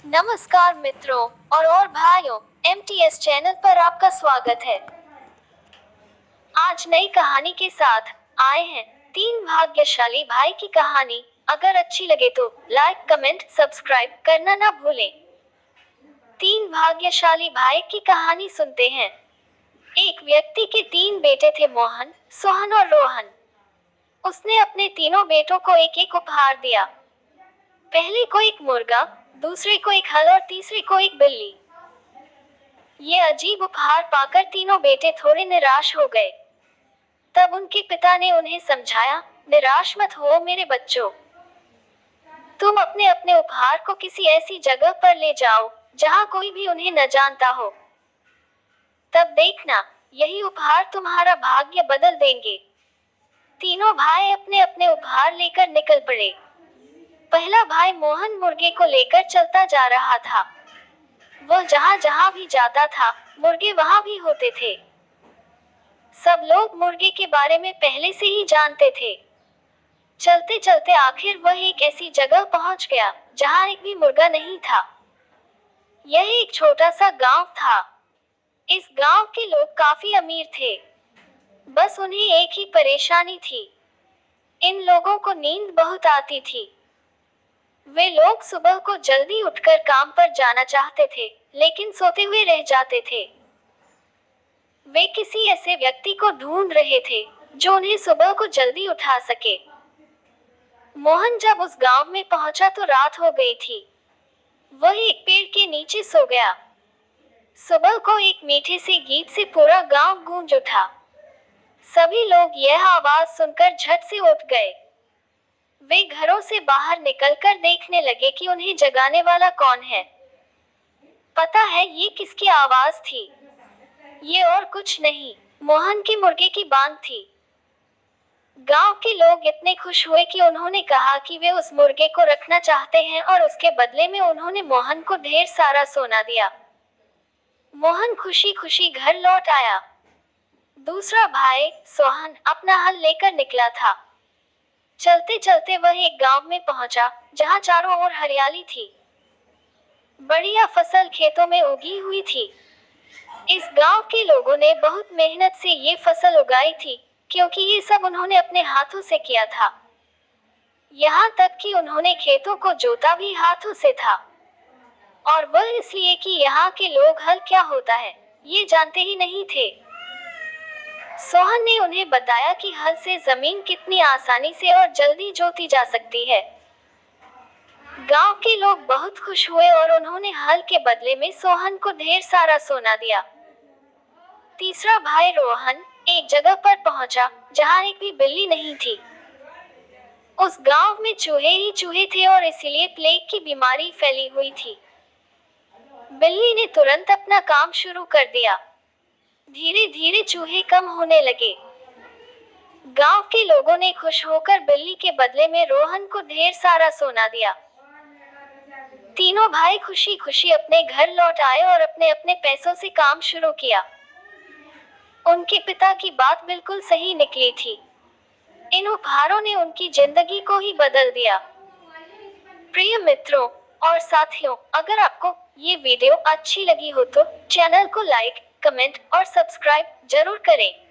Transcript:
नमस्कार मित्रों और भाइयों, MTS चैनल पर आपका स्वागत है। आज नई कहानी के साथ आए हैं। तीन भाग्यशाली भाई की कहानी। अगर अच्छी लगे तो लाइक, कमेंट, सब्सक्राइब करना ना भूलें। तीन भाग्यशाली भाई की कहानी सुनते हैं। एक व्यक्ति के तीन बेटे थे, मोहन, सोहन और रोहन। उसने अपने तीनों बेटों को एक एक उपहार दिया। पहले को एक मुर्गा, दूसरे को एक हल और तीसरे को एक बिल्ली। ये अजीब उपहार पाकर तीनों बेटे थोड़े निराश हो गए। तब उनके पिता ने उन्हें समझाया, निराश मत हो मेरे बच्चों। तुम अपने अपने उपहार को किसी ऐसी जगह पर ले जाओ जहां कोई भी उन्हें न जानता हो। तब देखना, यही उपहार तुम्हारा भाग्य बदल देंगे। तीनों भाई अपने अपने उपहार लेकर निकल पड़े। पहला भाई मोहन मुर्गे को लेकर चलता जा रहा था। वह जहां जहां भी जाता था, मुर्गे वहां भी होते थे। सब लोग मुर्गे के बारे में पहले से ही जानते थे। चलते चलते आखिर वह एक ऐसी जगह पहुंच गया जहां एक भी मुर्गा नहीं था। यह एक छोटा सा गांव था। इस गांव के लोग काफी अमीर थे। बस उन्हें एक ही परेशानी थी। इन लोगों को नींद बहुत आती थी। वे लोग सुबह को जल्दी उठकर काम पर जाना चाहते थे, लेकिन सोते हुए रह जाते थे। वे किसी ऐसे व्यक्ति को ढूंढ रहे थे जो उन्हें सुबह को जल्दी उठा सके। मोहन जब उस गांव में पहुंचा तो रात हो गई थी। वह एक पेड़ के नीचे सो गया। सुबह को एक मीठे से गीत से पूरा गांव गूंज उठा। सभी लोग यह आवाज सुनकर झट से उठ गए। वे घरों से बाहर निकलकर देखने लगे कि उन्हें जगाने वाला कौन है। पता है ये किसकी आवाज थी? ये और कुछ नहीं, मोहन के मुर्गे की बांग थी। गांव के लोग इतने खुश हुए कि उन्होंने कहा कि वे उस मुर्गे को रखना चाहते हैं और उसके बदले में उन्होंने मोहन को ढेर सारा सोना दिया। मोहन खुशी खुशी घर लौट आया। दूसरा भाई सोहन अपना हल लेकर निकला था। चलते चलते वह एक गांव में पहुंचा जहां चारों ओर हरियाली थी। बढ़िया फसल खेतों में उगी हुई थी। इस गांव के लोगों ने बहुत मेहनत से ये फसल उगाई थी, क्योंकि ये सब उन्होंने अपने हाथों से किया था। यहाँ तक कि उन्होंने खेतों को जोता भी हाथों से था। और वह इसलिए कि यहाँ के लोग हल क्या होता है ये जानते ही नहीं थे। सोहन ने उन्हें बताया कि हल से जमीन कितनी आसानी से और जल्दी जोती जा सकती है। गांव के लोग बहुत खुश हुए और उन्होंने हल के बदले में सोहन को ढेर सारा सोना दिया। तीसरा भाई रोहन एक जगह पर पहुंचा जहां एक भी बिल्ली नहीं थी। उस गांव में चूहे ही चूहे थे और इसीलिए प्लेग की बीमारी फैली हुई थी। बिल्ली ने तुरंत अपना काम शुरू कर दिया। धीरे धीरे चूहे कम होने लगे। गांव के लोगों ने खुश होकर बिल्ली के बदले में रोहन को ढेर सारा सोना दिया। तीनों भाई खुशी खुशी अपने घर लौट आए और अपने अपने पैसों से काम शुरू किया। उनके पिता की बात बिल्कुल सही निकली थी। इन उपहारों ने उनकी जिंदगी को ही बदल दिया। प्रिय मित्रों और साथियों, अगर आपको ये वीडियो अच्छी लगी हो तो चैनल को लाइक, कमेंट और सब्सक्राइब जरूर करें।